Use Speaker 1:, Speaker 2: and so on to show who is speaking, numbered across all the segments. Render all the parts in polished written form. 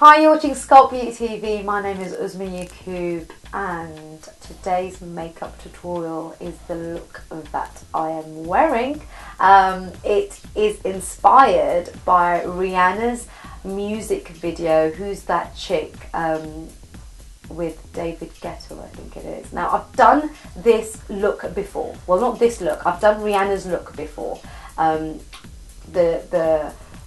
Speaker 1: Hi, you're watching Sculpt Beauty TV. My name is Uzma Yakoob and today's makeup tutorial is the look that I am wearing. It is inspired by Rihanna's music video, Who's That Chick, with David Guetta, I think it is. Now, I've done this look before. Well, not this look. I've done Rihanna's look before.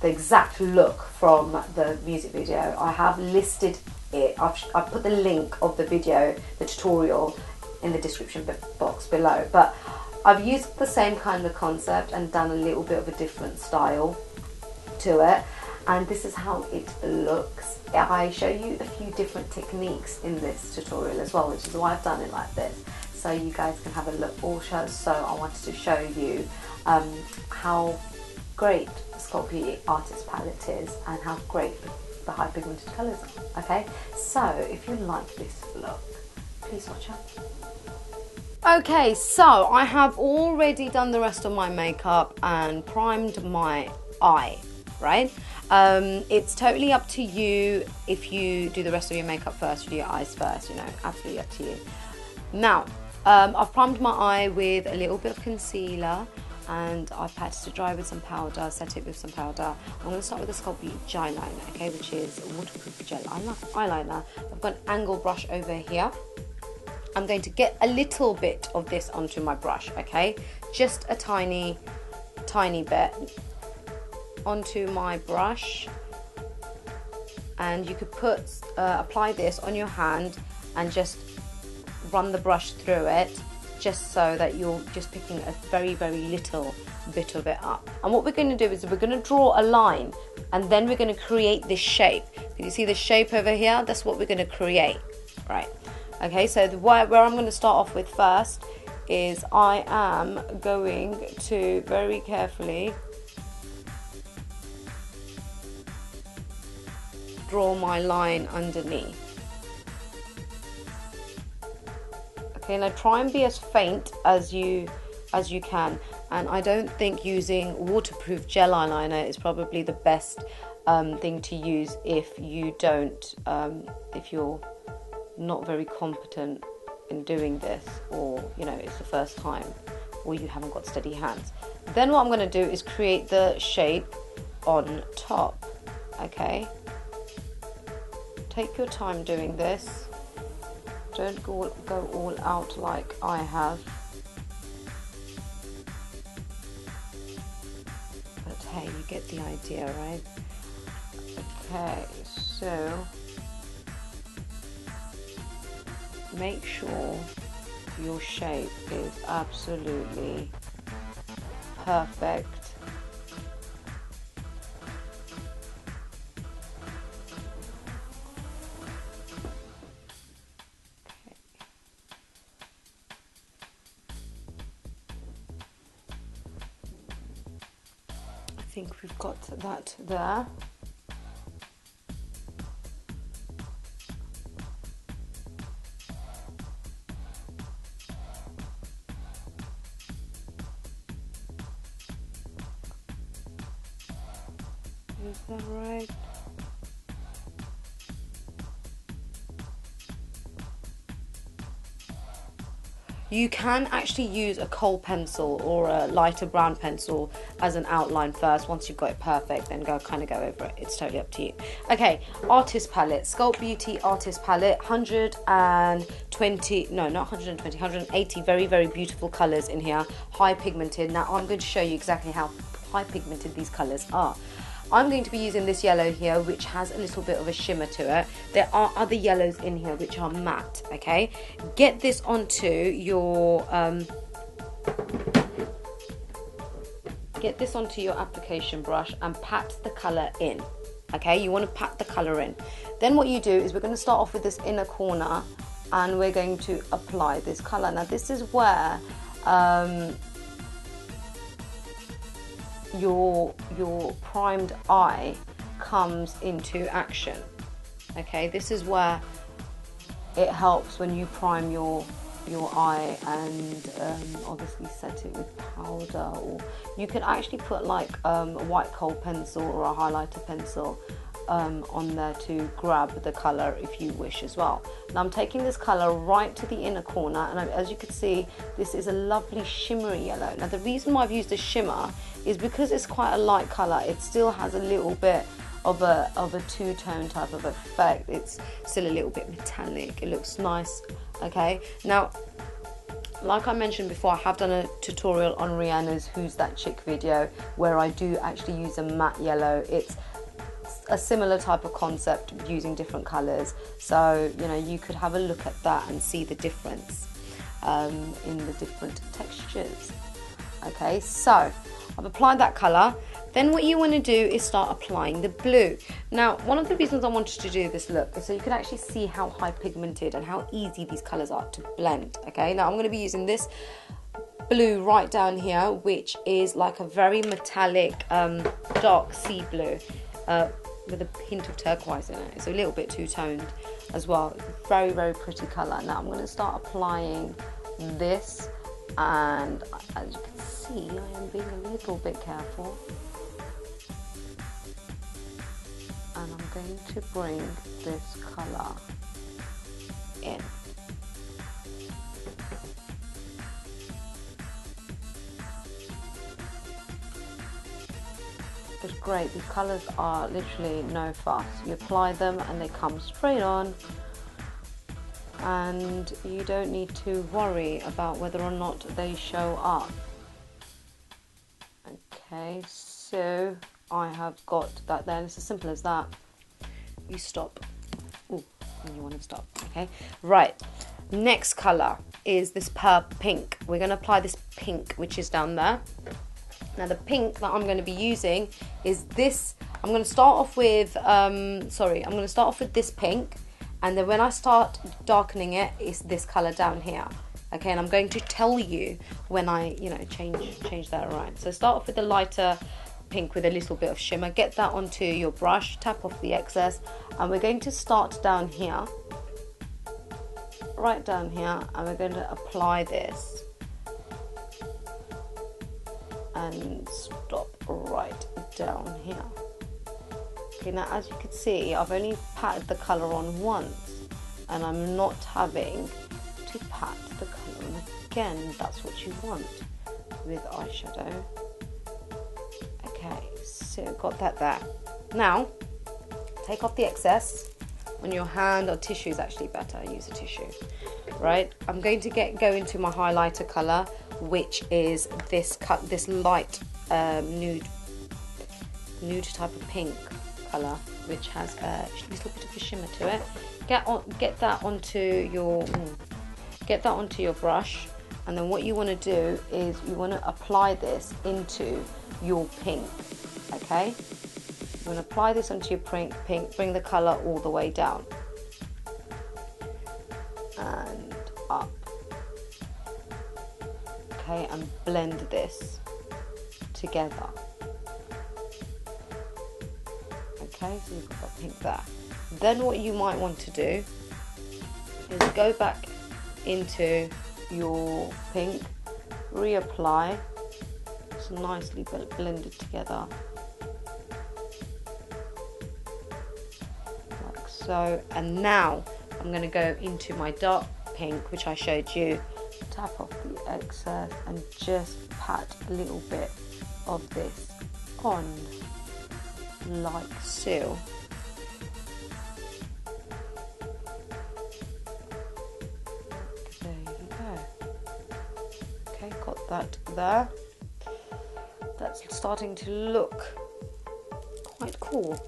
Speaker 1: The exact look from the music video. I have listed it. I've put the link of the video, the tutorial, in the description box below. But I've used the same kind of concept and done a little bit of a different style to it. And this is how it looks. I show you a few different techniques in this tutorial as well, which is why I've done it like this, so you guys can have a look also. So I wanted to show you how great Sculpt Beauty Artist Palette is and how great the high pigmented colours are. Okay, so if you like this look, please watch out. Okay, so I have already done the rest of my makeup and primed my eye, right? It's totally up to you if you do the rest of your makeup first or do your eyes first, you know, absolutely up to you. Now, I've primed my eye with a little bit of concealer and I've patted it dry with some powder, set it with some powder. I'm going to start with the Sculpt Beauty Jyline, okay, which is a waterproof gel eyeliner. I've got an angle brush over here. I'm going to get a little bit of this onto my brush, okay, just a tiny bit onto my brush, and you could apply this on your hand and just run the brush through it, just so that you're just picking a very little bit of it up. And what we're going to do is we're going to draw a line and then we're going to create this shape. Can you see the shape over here? That's what we're going to create, right? Okay, so where I'm going to start off with first is I am going to very carefully draw my line underneath. Okay, now try and be as faint as you can, and I don't think using waterproof gel eyeliner is probably the best thing to use if you don't, if you're not very competent in doing this, or you know it's the first time, or you haven't got steady hands. Then what I'm going to do is create the shape on top. Okay, take your time doing this. Don't go all out like I have. But hey, you get the idea, right? Okay, so make sure your shape is absolutely perfect. I think we've got that there. Is that right? You can actually use a kohl pencil or a lighter brown pencil as an outline first. Once you've got it perfect, then go over it. It's totally up to you. Okay, artist palette, Sculpt Beauty artist palette, 120, no, not 120, 180 very beautiful colors in here, high pigmented. Now I'm going to show you exactly how high pigmented these colors are. I'm going to be using this yellow here, which has a little bit of a shimmer to it. There are other yellows in here which are matte, okay? Get this onto your application brush and pat the color in, okay? You want to pat the color in. Then what you do is we're going to start off with this inner corner and we're going to apply this color. Now this is where your primed eye comes into action. Okay, this is where it helps when you prime your eye and obviously set it with powder, or you can actually put like a white kohl pencil or a highlighter pencil on there to grab the colour if you wish as well. Now I'm taking this colour right to the inner corner, and as you can see, this is a lovely shimmery yellow. Now the reason why I've used a shimmer is because it's quite a light colour. It still has a little bit of a two-tone type of effect. It's still a little bit metallic. It looks nice. Okay, now like I mentioned before, I have done a tutorial on Rihanna's Who's That Chick video where I do actually use a matte yellow. It's a similar type of concept using different colours, so you know, you could have a look at that and see the difference in the different textures. Okay, so I've applied that colour. Then what you want to do is start applying the blue. Now, one of the reasons I wanted to do this look is so you can actually see how high pigmented and how easy these colours are to blend. Okay, now I'm going to be using this blue right down here, which is like a very metallic dark sea blue with a hint of turquoise in it. It's a little bit two-toned as well. Very, very pretty colour. Now I'm going to start applying this, and as you can see, I am being a little bit careful. And I'm going to bring this colour in. It's great, these colours are literally no fuss. You apply them and they come straight on, and you don't need to worry about whether or not they show up. Okay, so I have got that there, and it's as simple as that. You stop when you want to stop. Okay, right, next colour is this purple pink. We're going to apply this pink, which is down there. Now the pink that I'm going to be using is this. I'm going to start off with I'm going to start off with this pink, and then when I start darkening it, it's this colour down here. Okay, and I'm going to tell you when I, you know, change that around. So start off with the lighter pink with a little bit of shimmer. Get that onto your brush, tap off the excess, and we're going to start down here, right down here, and we're going to apply this and stop right down here. Okay, now as you can see, I've only patted the colour on once, and I'm not having to pat the colour on again. That's what you want with eyeshadow. Okay, so got that there. Now, take off the excess on your hand, or tissue is actually better. Use a tissue. Right, I'm going to go into my highlighter colour, which is this light nude type of pink colour, which has a little bit of a shimmer to it. Get that onto your brush, and then what you want to do is you want to apply this into your pink. Okay, you want to apply this onto your pink, bring the colour all the way down and up. Okay, and blend this together. Okay, so you've got that pink there. Then what you might want to do is go back into your pink, reapply. It's nicely blended together, like so. And now I'm going to go into my dark pink, which I showed you. Tap off the excess and just pat a little bit of this on, like so. There you go. Okay, got that there. That's starting to look quite cool.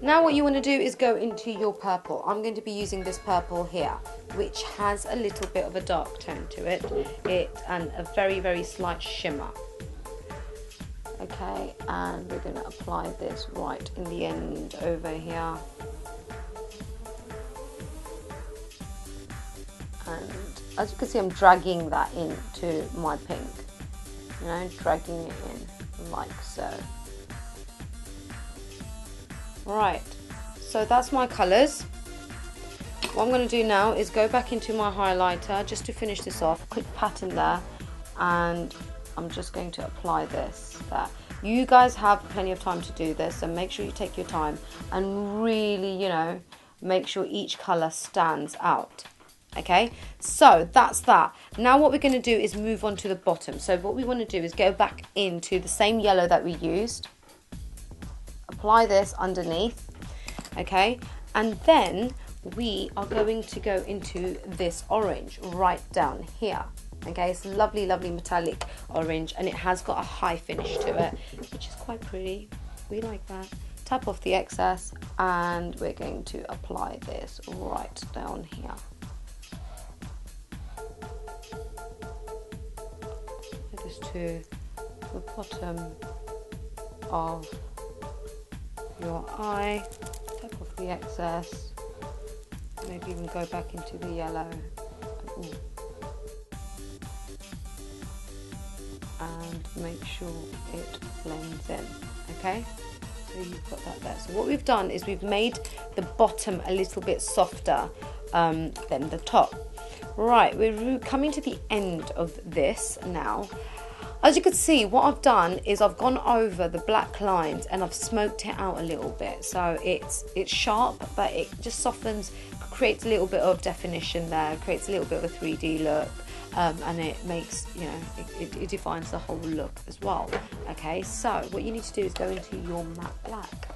Speaker 1: Now what you want to do is go into your purple. I'm going to be using this purple here, which has a little bit of a dark tone to it, and a very, very slight shimmer. Okay, and we're going to apply this right in the end over here. And as you can see, I'm dragging that into my pink, you know, dragging it in like so. Right, so that's my colours. What I'm going to do now is go back into my highlighter just to finish this off. Quick pattern there, and I'm just going to apply this there. You guys have plenty of time to do this, so make sure you take your time and really, you know, make sure each colour stands out. Okay, so that's that. Now what we're going to do is move on to the bottom. So what we want to do is go back into the same yellow that we used, apply this underneath, okay, and then we are going to go into this orange right down here. Okay, it's lovely, lovely metallic orange, and it has got a high finish to it, which is quite pretty. We like that. Tap off the excess, and we're going to apply this right down here. This to the bottom of your eye. Tap off the excess. Maybe even go back into the yellow. And make sure it blends in. Okay, so you've got that there. So what we've done is we've made the bottom a little bit softer than the top. Right, we're coming to the end of this now. As you can see, what I've done is I've gone over the black lines and I've smoked it out a little bit. So it's sharp, but it just softens, creates a little bit of definition there, creates a little bit of a 3D look. And it makes, you know, it defines the whole look as well. Okay, so what you need to do is go into your matte black,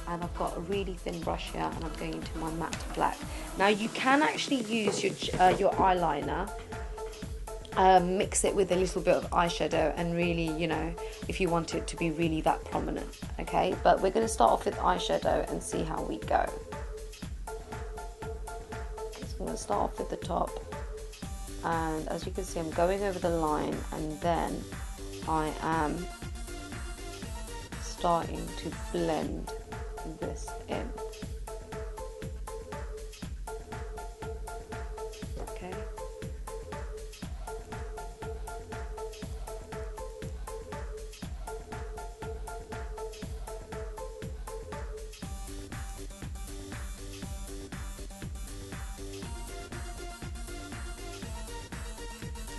Speaker 1: and I've got a really thin brush here, and I'm going into my matte black. Now you can actually use your eyeliner, mix it with a little bit of eyeshadow, and really, you know, if you want it to be really that prominent. Okay, but we're going to start off with eyeshadow and see how we go. Okay, so I'm going to start off with the top. And as you can see, I'm going over the line, and then I am starting to blend this in. Okay.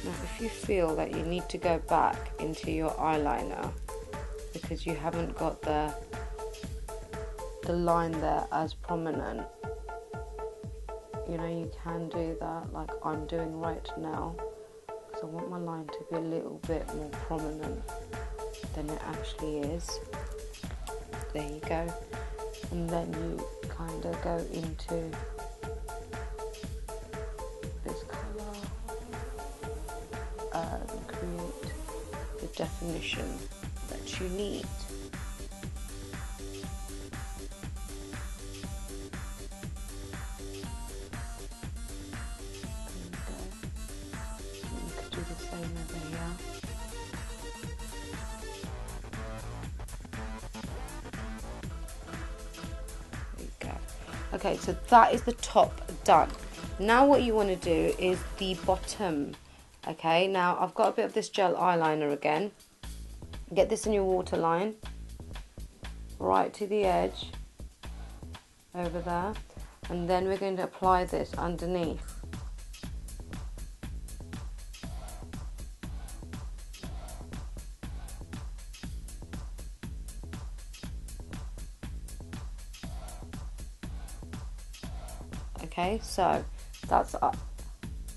Speaker 1: Now if you feel that you need to go back into your eyeliner because you haven't got the line there as prominent, you know, you can do that like I'm doing right now, because I want my line to be a little bit more prominent than it actually is. There you go. And then you kind of go into this colour and create the definition that you need. You could do the same over here. There you go. Okay, so that is the top done. Now what you want to do is the bottom. Okay, now I've got a bit of this gel eyeliner again. Get this in your waterline, right to the edge, over there, and then we're going to apply this underneath. Okay, so that's up.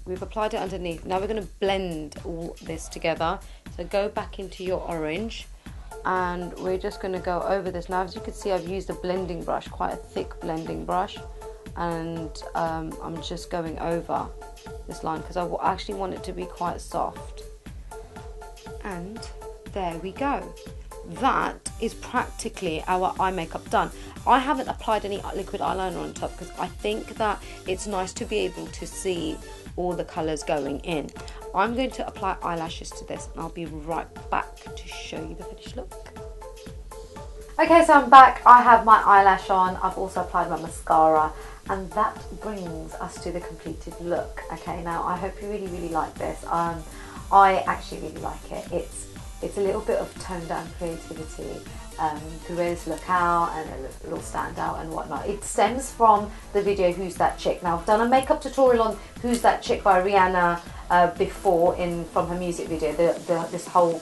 Speaker 1: We've applied it underneath. Now we're going to blend all this together. So go back into your orange, and we're just going to go over this. Now as you can see, I've used a blending brush, quite a thick blending brush, and I'm just going over this line because I actually want it to be quite soft. And there we go. That is practically our eye makeup done. I haven't applied any liquid eyeliner on top because I think that it's nice to be able to see all the colours going in. I'm going to apply eyelashes to this, and I'll be right back to show you the finished look. Okay, so I'm back. I have my eyelash on. I've also applied my mascara, and that brings us to the completed look. Okay, now I hope you really, really like this. I actually really like it. It's a little bit of toned down creativity to really look out and a little stand out and whatnot. It stems from the video Who's That Chick. Now I've done a makeup tutorial on Who's That Chick by Rihanna before from her music video. This whole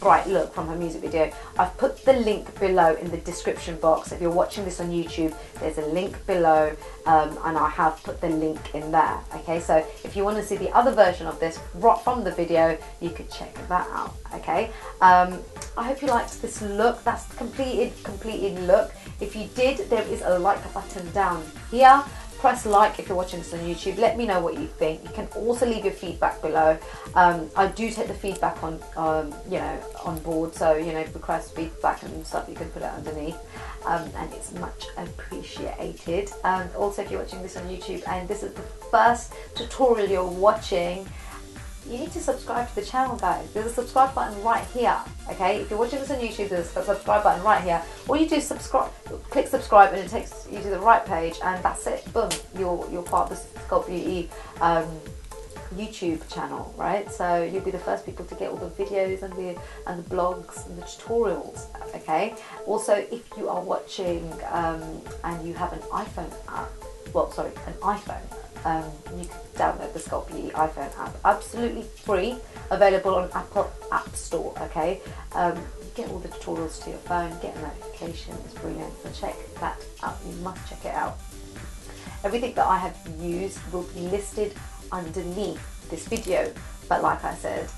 Speaker 1: bright look from her music video. I've put the link below in the description box. If you're watching this on YouTube, there's a link below, and I have put the link in there. Okay, so if you want to see the other version of this right from the video, you could check that out. Okay, I hope you liked this look. That's the completed look. If you did, there is a like button down here. Press like if you're watching this on YouTube. Let me know what you think. You can also leave your feedback below. I do take the feedback on, you know, on board. So, you know, request feedback and stuff, you can put it underneath, and it's much appreciated. And also, if you're watching this on YouTube and this is the first tutorial you're watching, you need to subscribe to the channel, guys. There's a subscribe button right here. Okay, if you're watching this on YouTube, there's a subscribe button right here. All you do is subscribe, click subscribe, and it takes you to the right page, and that's it. Boom, you're part of the Sculpt Beauty YouTube channel, right? So you'll be the first people to get all the videos and the blogs and the tutorials. Okay. Also, if you are watching and you have an iPhone app, well, sorry, an iPhone. You can download the Sculpt Beauty iPhone app, absolutely free, available on Apple App Store. Okay, you get all the tutorials to your phone, get a notification. It's brilliant, so check that out. You must check it out. Everything that I have used will be listed underneath this video, but like I said,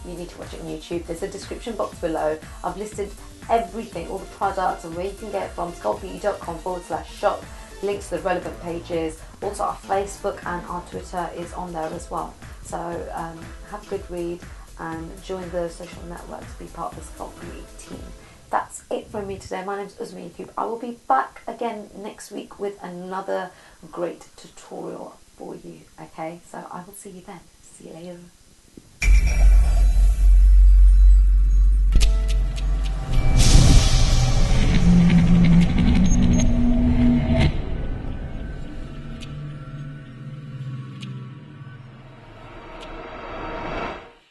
Speaker 1: you need to watch it on YouTube. There's a description box below. I've listed everything, all the products, and where you can get it from. sculptbeauty.com/shop. Links to the relevant pages. Also, our Facebook and our Twitter is on there as well. So have a good read and join the social networks, be part of the Sculpt Beauty team. That's it from me today. My name is Uzma Yakoob. I will be back again next week with another great tutorial for you. Okay, so I will see you then. See you later.